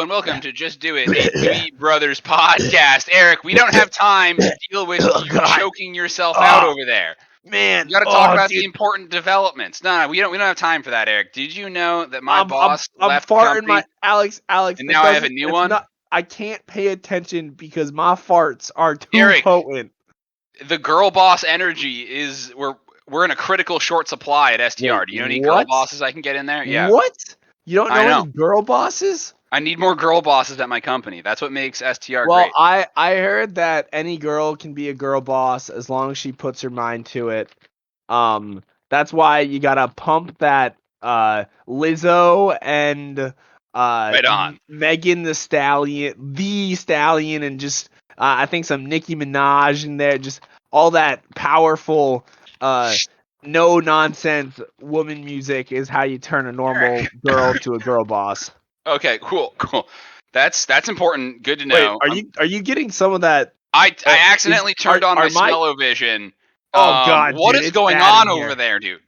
and welcome to Just Do It, a Dewey Brothers podcast. Eric, we don't have time to deal with you choking yourself out over there. Man, You got to talk about dude. the important developments. No, we don't have time for that, Eric. Did you know that my I'm boss left the farting company, my Alex, and now I have a new one? I can't pay attention because my farts are too Eric, potent. The girl boss energy is we're in a critical short supply at STR. Wait, Do you know any girl what? bosses I can get in there? Yeah. What? You don't know I know. any girl bosses? I need more girl bosses at my company. That's what makes STR Well, great. I heard that any girl can be a girl boss as long as she puts her mind to it. That's why you gotta pump that Lizzo and Right on. Megan the Stallion, and just I think some Nicki Minaj in there, just all that powerful no nonsense woman music is how you turn a normal girl to a girl boss. Okay, cool. That's important. Good to know. Wait, are you getting some of that? I accidentally turned on my smell-o-vision. Oh God, what dude, is it's going bad on in here. over there, dude?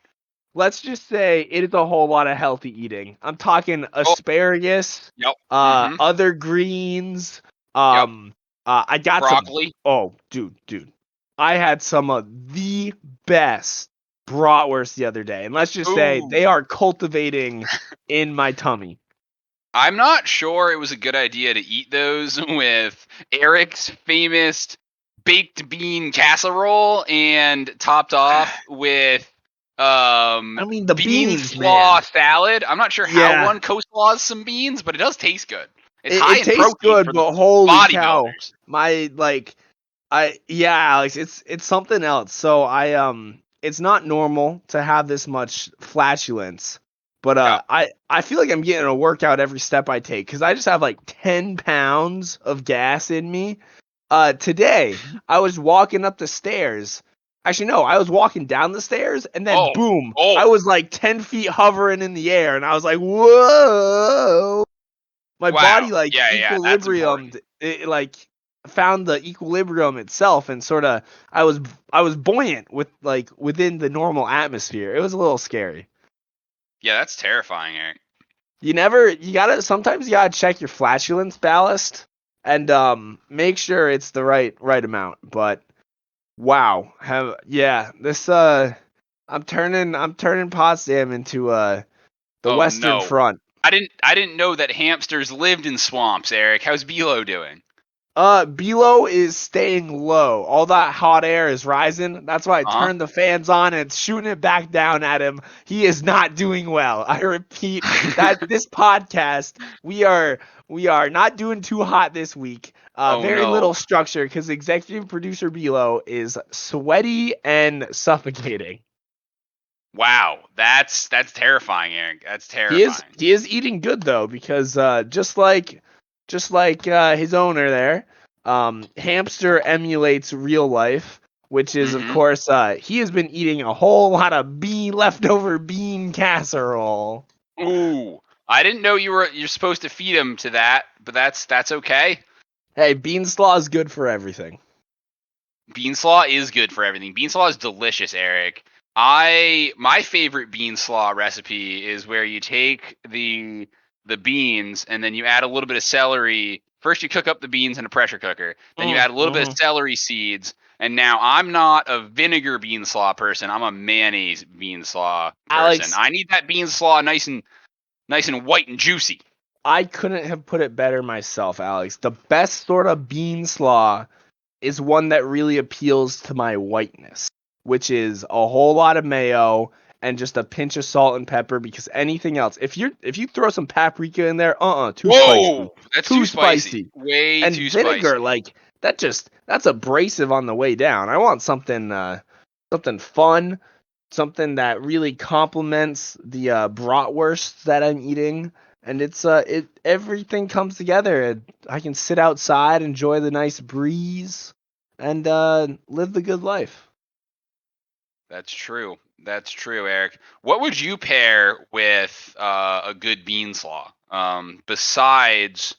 Let's just say it is a whole lot of healthy eating. I'm talking asparagus, Yep. other greens. I got broccoli. Dude. I had some of the best bratwurst the other day, and let's just say they are cultivating in my tummy. I'm not sure it was a good idea to eat those with Eric's famous baked bean casserole and topped off with the beans slaw salad. I'm not sure how one coleslaws some beans, but it does taste good. It's high in tastes protein good, for but the holy cow. bodybuilders. Alex, it's something else. So it's not normal to have this much flatulence, but I feel like I'm getting a workout every step I take because I just have like 10 pounds of gas in me. Today I was walking up the stairs. Actually, no, I was walking down the stairs, and then boom, I was like 10 feet hovering in the air, and I was like, whoa! My body equilibriumed. It like found the equilibrium itself, and sort of I was buoyant with like within the normal atmosphere. It was a little scary. Yeah, that's terrifying, Eric. Sometimes you gotta check your flatulence ballast and make sure it's the right amount. But wow, I'm turning Potsdam into the Western Front. I didn't know that hamsters lived in swamps, Eric. How's Bilo doing? Bilo is staying low. All that hot air is rising. That's why I turned the fans on and it's shooting it back down at him. He is not doing well. I repeat that this podcast, we are not doing too hot this week. Little structure because executive producer Bilo is sweaty and suffocating. Wow, that's terrifying, Eric. That's terrifying. He is eating good though because just like his owner there, Hamster emulates real life, which is of course he has been eating a whole lot of leftover bean casserole. Ooh, I didn't know you're supposed to feed him to that, but that's okay. Hey, bean slaw is good for everything. Bean slaw is good for everything. Bean slaw is delicious, Eric. My favorite bean slaw recipe is where you take the beans and then you add a little bit of celery. First you cook up the beans in a pressure cooker. Then you add a little bit of celery seeds. And now I'm not a vinegar bean slaw person. I'm a mayonnaise bean slaw person. Alex, I need that bean slaw nice and white and juicy. I couldn't have put it better myself, Alex. The best sort of bean slaw is one that really appeals to my whiteness, which is a whole lot of mayo and just a pinch of salt and pepper, because anything else, if you throw some paprika in there, spicy. That's too spicy. Way and too vinegar, spicy. like that's abrasive on the way down. I want something fun, something that really complements the bratwurst that I'm eating, and everything comes together. I can sit outside, enjoy the nice breeze, and live the good life. That's true, Eric. What would you pair with a good bean slaw, besides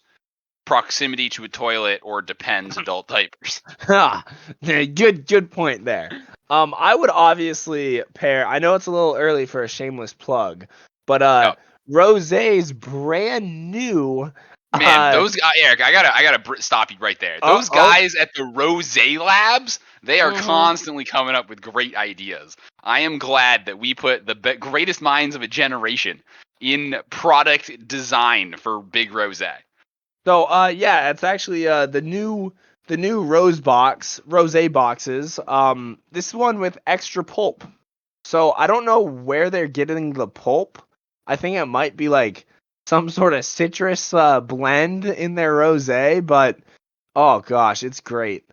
proximity to a toilet or Depends adult diapers? Good point there. I would obviously pair. I know it's a little early for a shameless plug, but Rosé's brand new Man, those guys, Eric, I gotta stop you right there. Those Oh. guys at the Rose Labs, they are Mhm. constantly coming up with great ideas. I am glad that we put the greatest minds of a generation in product design for Big Rose. So yeah, it's actually the new rose boxes. This one with extra pulp. So I don't know where they're getting the pulp. I think it might be like some sort of citrus blend in their rosé, but oh gosh, it's great.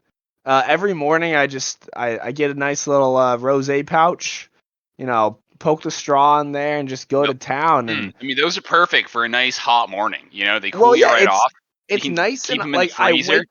Every morning I get a nice little rosé pouch, poke the straw in there and just go to town. And I mean, those are perfect for a nice hot morning. You know, they well, cool you yeah, right off. You it's can nice, keep and them in the like I freezer.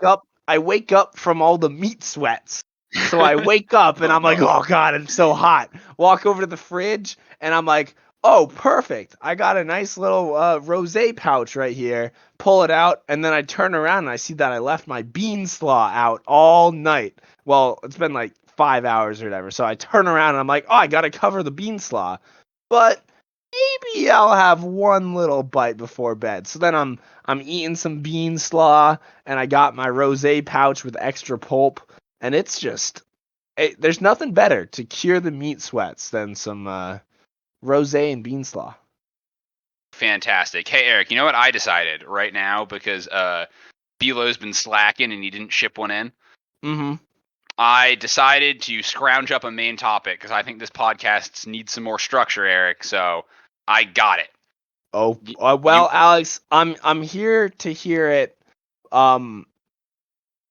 wake up from all the meat sweats. So I wake up and Oh I'm like, no. "Oh god, I'm so hot." Walk over to the fridge and I'm like, "Oh, perfect. I got a nice little rosé pouch right here." Pull it out and then I turn around and I see that I left my bean slaw out all night. Well, it's been like 5 hours or whatever. So I turn around and I'm like, "Oh, I got to cover the bean slaw." But maybe I'll have one little bite before bed. So then I'm eating some bean slaw, and I got my rosé pouch with extra pulp, and it's just there's nothing better to cure the meat sweats than some rosé and bean slaw. Fantastic. Hey Eric, you know what I decided right now because Belo's been slacking and he didn't ship one in. Mm-hmm. I decided to scrounge up a main topic because I think this podcast needs some more structure, Eric. So I got it. Oh, You well, Alex, I'm here to hear it. Um,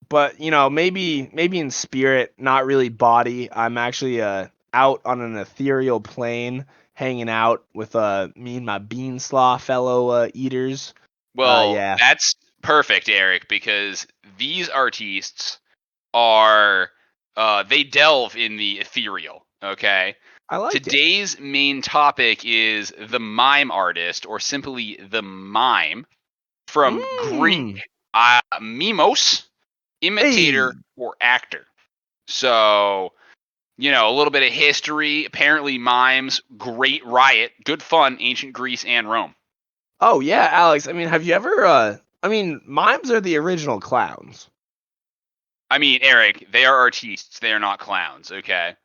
but maybe in spirit, not really body. I'm actually out on an ethereal plane, hanging out with me and my bean slaw fellow eaters. well, Yeah, that's perfect, Eric, because these artists are they delve in the ethereal. Okay. I like it. Today's main topic is the mime artist, or simply the mime, from Greek Mmm. mimos, imitator, Hey. or actor. So, a little bit of history. Apparently, mimes, great riot, good fun, ancient Greece and Rome. Oh yeah, Alex. I mean, have you ever? I mean, mimes are the original clowns. I mean, Eric, they are artists. They are not clowns, okay?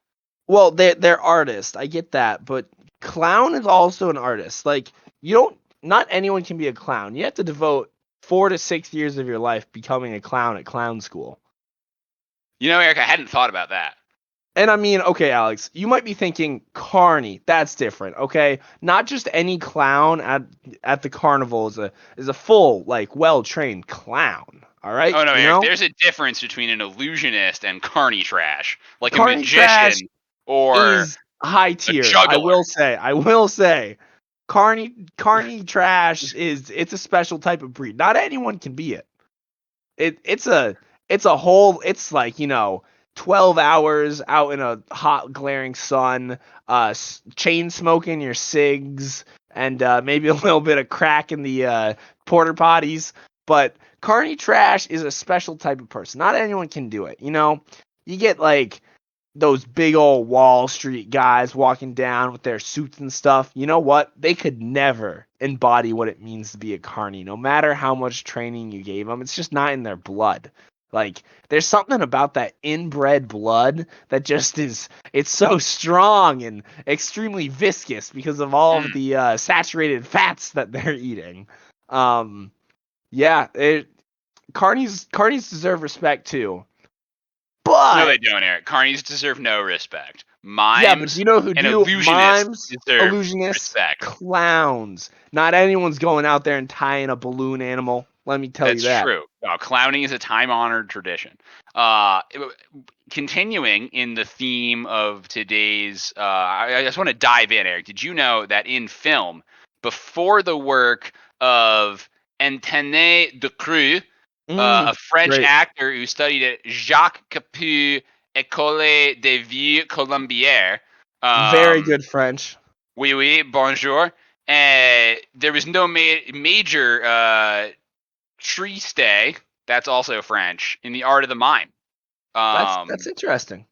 Well, they're artists. I get that, but clown is also an artist. Like you don't. Not anyone can be a clown. You have to devote 4 to 6 years of your life becoming a clown at clown school. Eric, I hadn't thought about that. And I mean, okay, Alex, you might be thinking Carney. That's different, okay? Not just any clown at the carnival is a full, like, well trained clown. All right, Oh no, you Eric, know? there's a difference between an illusionist and carny trash, like a Carney Trash magician or is high a tier. I juggler. will say. I will say. Carney Trash it's a special type of breed. Not anyone can be it. It's a whole it's like 12 hours out in a hot glaring sun, chain smoking your cigs, and maybe a little bit of crack in the porter potties. But Carney Trash is a special type of person. Not anyone can do it. You get like those big old Wall Street guys walking down with their suits and stuff. You know what? They could never embody what it means to be a carny, no matter how much training you gave them. It's just not in their blood. Like, there's something about that inbred blood that just it's so strong and extremely viscous because of all of Mm. the saturated fats that they're eating. Um, yeah, carnies deserve respect too. No, they But don't, Eric. Carnies deserve no respect. yeah, but do Mimes you know who and do? illusionists Mimes, deserve illusionists, respect. clowns. Not anyone's going out there and tying a balloon animal. Let me tell you That's that. true. No, clowning is a time-honored tradition. Uh, Continuing in the theme of today's, I just want to dive in, Eric. Did you know that in film, before the work of Antoine Decroix, a French Great. actor who studied at Jacques Capu École des Vieux Colombières, Very um, good French. oui, oui, bonjour. There was no major tree stay. That's also French in the art of the mime. That's interesting.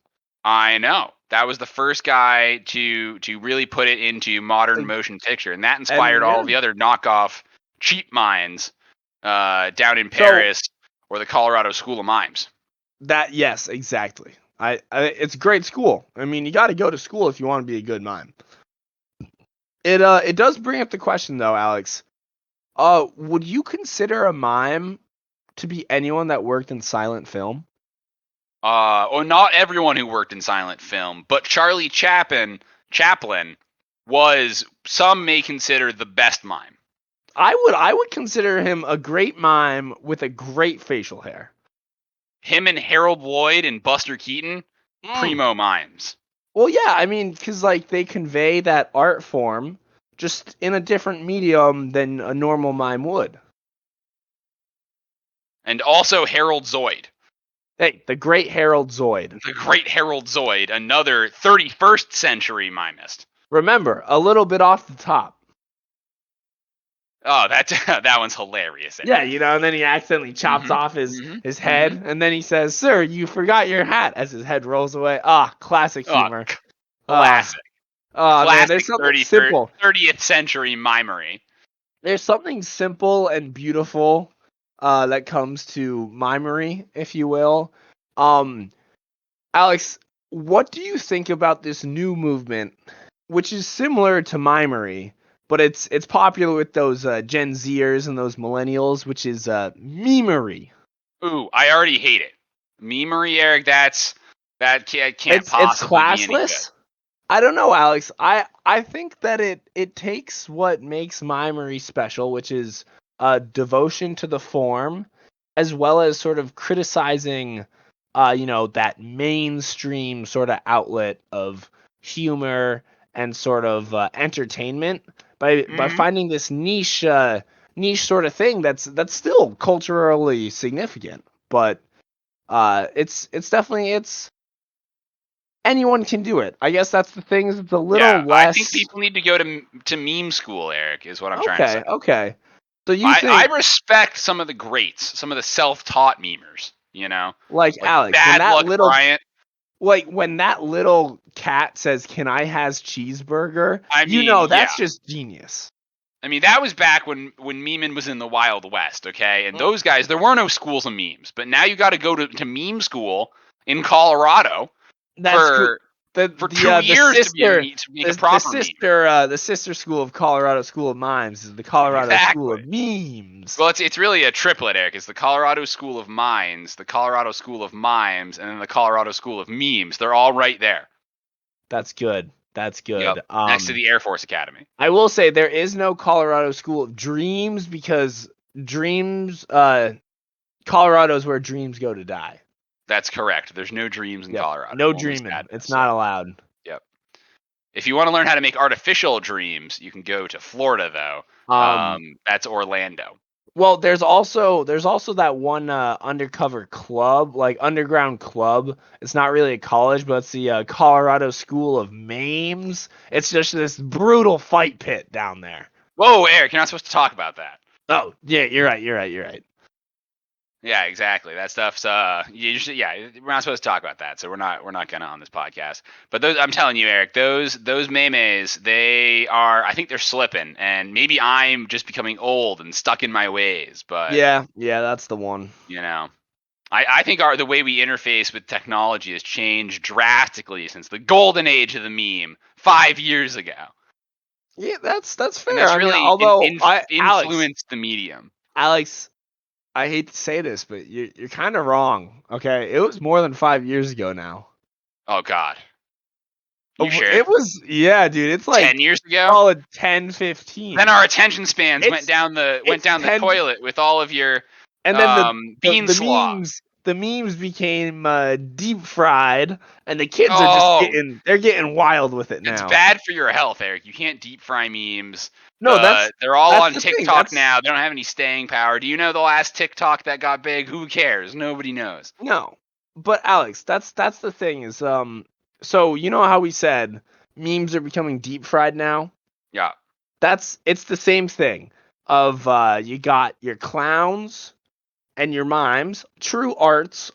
I know that was the first guy to really put it into modern Like, motion picture, and that inspired and all yeah, the other knockoff cheap mines. down in Paris, or the Colorado School of Mimes. Yes, exactly. It's a great school. I mean, you got to go to school if you want to be a good mime. It does bring up the question though, Alex. Would you consider a mime to be anyone that worked in silent film? Or not everyone who worked in silent film, but Charlie Chaplin was, some may consider, the best mime. I would consider him a great mime with a great facial hair. Him and Harold Lloyd and Buster Keaton, primo mimes. Well, yeah, I mean, because like they convey that art form just in a different medium than a normal mime would. And also Harold Zoid. Hey, the great Harold Zoid. The great Harold Zoid, another 31st century mimist. Remember, a little bit off the top. Oh, that one's hilarious. Yeah, and then he accidentally chops off his head, and then he says, "Sir, you forgot your hat," as his head rolls away. Classic humor. Classic. Man, Classic there's something simple. 30th century mimery. There's something simple and beautiful that comes to mimery, if you will. Alex, what do you think about this new movement, which is similar to mimery, but it's popular with those Gen Zers and those millennials, which is memery? Ooh, I already hate it. Memery, Eric. That can't It's possibly be any good. classless. I don't know, Alex. I think that it takes what makes mimery special, which is devotion to the form, as well as sort of criticizing, that mainstream sort of outlet of humor and sort of entertainment by finding this niche sort of thing that's still culturally significant, but it's definitely anyone can do it. I guess that's the thing. It's a little less. I think people need to go to meme school, Eric, is what I'm trying to say. Okay. So I respect some of the greats, some of the self-taught memers, like Alex, Bad Luck Bryant. Like when that little cat says, "Can I has cheeseburger?" That's just genius. I mean, that was back when memeing was in the Wild West, okay? And those guys, there were no schools of memes, but now you got to go to meme school in Colorado for 2 years to be a proper meme. The sister school of Colorado School of Mimes is the Colorado School of Memes. Well, it's really a triplet, Eric. It's the Colorado School of Mines, the Colorado School of Mimes, and then the Colorado School of Memes. They're all right there. That's good. Yep. Next to the Air Force Academy. I will say there is no Colorado School of Dreams because Colorado is where dreams go to die. That's correct. There's no dreams in Colorado. No dreaming. It's not allowed. Yep. If you want to learn how to make artificial dreams, you can go to Florida, though. That's Orlando. Well, there's also that one undercover club, like underground club. It's not really a college, but it's the Colorado School of Mimes. It's just this brutal fight pit down there. Whoa, Eric, you're not supposed to talk about that. Oh, yeah, you're right. Yeah, exactly. That stuff's we're not supposed to talk about that, so we're not gonna on this podcast. But I'm telling you, Eric, those memes, I think they're slipping, and maybe I'm just becoming old and stuck in my ways. But yeah, that's the one. I think the way we interface with technology has changed drastically since the golden age of the meme 5 years ago. Yeah, that's fair. And that's really influenced the medium. Alex, I hate to say this, but you're kind of wrong. Okay, it was more than 5 years ago now. Oh God. You sure? It was, yeah, dude. It's like 10 years ago. Solid 10, 15. Then our attention spans went down the toilet with all of your and then bean slaw. The memes became deep fried, and the kids are just getting wild with it now. It's bad for your health, Eric. You can't deep fry memes. No, they're all on TikTok now. They don't have any staying power. Do you know the last TikTok that got big? Who cares? Nobody knows. No, but Alex, that's the thing is so you know how we said memes are becoming deep fried now? Yeah. It's the same thing. Of you got your clowns and your mimes, true art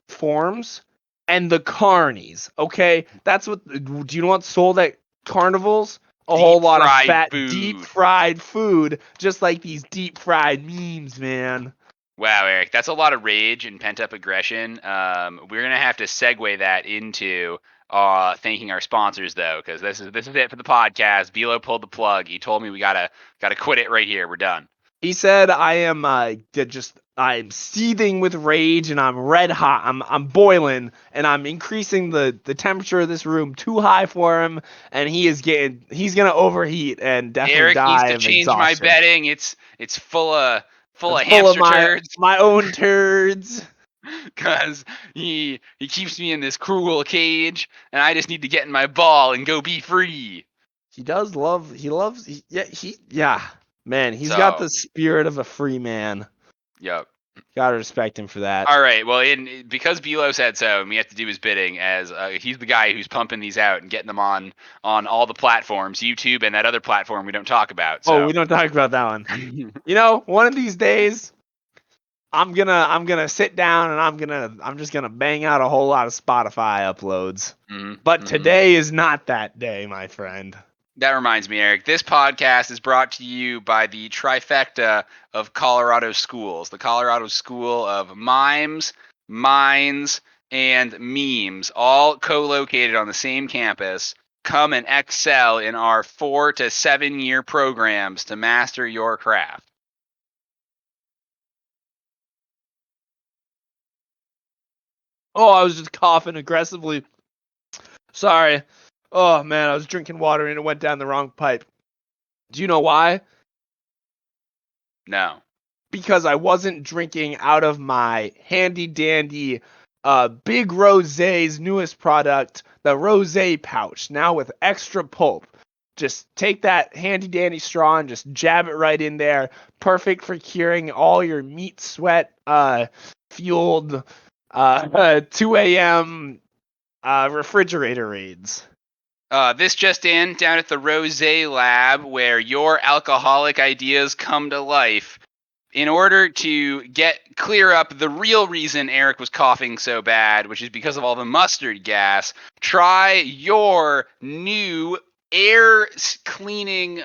forms, and the carnies. Okay, that's what. Do you know what's sold at carnivals? a whole lot of fried fat, food. deep fried food, just like these deep fried memes, man. Wow, Eric, that's a lot of rage and pent up aggression. We're gonna have to segue that into thanking our sponsors though, because this is it for the podcast. Velo pulled the plug. He told me we gotta quit it right here. We're done. He said, I'm seething with rage and I'm red hot. I'm boiling and I'm increasing the temperature of this room too high for him, and he's gonna overheat and definitely Eric needs die to of change my exhaustion. bedding. It's full of It's full of hamster turds my own turds. because he keeps me in this cruel cage, and I just need to get in my ball and go be free. Yeah, man, he's got So, the spirit of a free man. yep. Gotta respect him for that. All right. Well, because Bilo said so, and we have to do his bidding, as he's the guy who's pumping these out and getting them on all the platforms, YouTube and that other platform we don't talk about. Oh, So we don't talk about that one. You know, one of these days, I'm gonna sit down and I'm just gonna bang out a whole lot of Spotify uploads. But today is not that day, my friend. That reminds me, Eric. This podcast is brought to you by the trifecta of Colorado schools, the Colorado School of Mimes, Minds, and Memes, all co-located on the same campus. Come and excel in our 4 to 7 year programs to master your craft. Oh, I was just coughing aggressively. Sorry. Oh man, I was drinking water and it went down the wrong pipe. Do you know why? No. Because I wasn't drinking out of my handy dandy Big Rosé's newest product, the Rosé pouch, now with extra pulp. Just take that handy dandy straw and just jab it right in there. Perfect for curing all your meat sweat fueled 2 a.m. Refrigerator raids. This just in, down at the Rosé Lab, where your alcoholic ideas come to life. In order to clear up the real reason Eric was coughing so bad, which is because of all the mustard gas, try your new air cleaning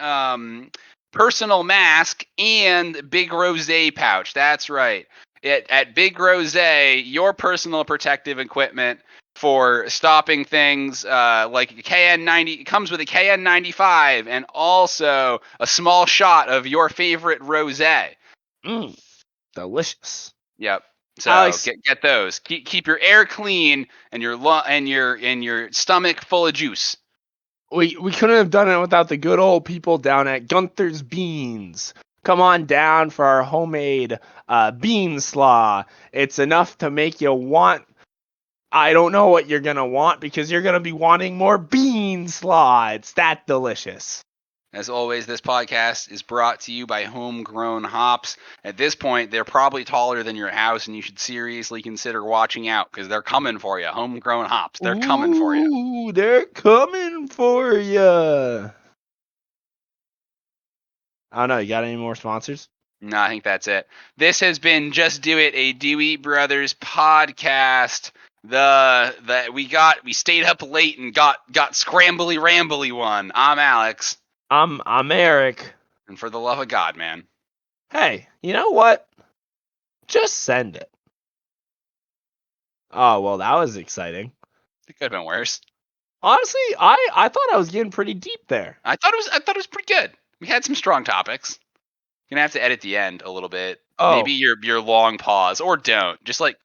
personal mask and Big Rosé pouch. That's right. At Big Rosé, your personal protective equipment for stopping things like KN90. It comes with a KN95 and also a small shot of your favorite rosé. Delicious. Yep. So Alex, get those. Keep your air clean and your stomach full of juice. we couldn't have done it without the good old people down at Gunther's Beans. Come on down for our homemade bean slaw. It's enough to make you want. I don't know what you're gonna want because you're gonna be wanting more bean slaw. It's that delicious. As always, this podcast is brought to you by Homegrown Hops. At this point, they're probably taller than your house, and you should seriously consider watching out because they're coming for you. Homegrown Hops, they're coming for you. Ooh, they're coming for you. I don't know. You got any more sponsors? No, I think that's it. This has been Just Do It, a Dewey Brothers podcast. We stayed up late and got scrambly rambly one. I'm Alex. I'm Eric. And for the love of God, man. Hey, you know what? Just send it. Oh, well, that was exciting. It could have been worse. Honestly, I thought I was getting pretty deep there. I thought it was pretty good. We had some strong topics. You're gonna have to edit the end a little bit. Oh. Maybe your long pause, or don't. Just like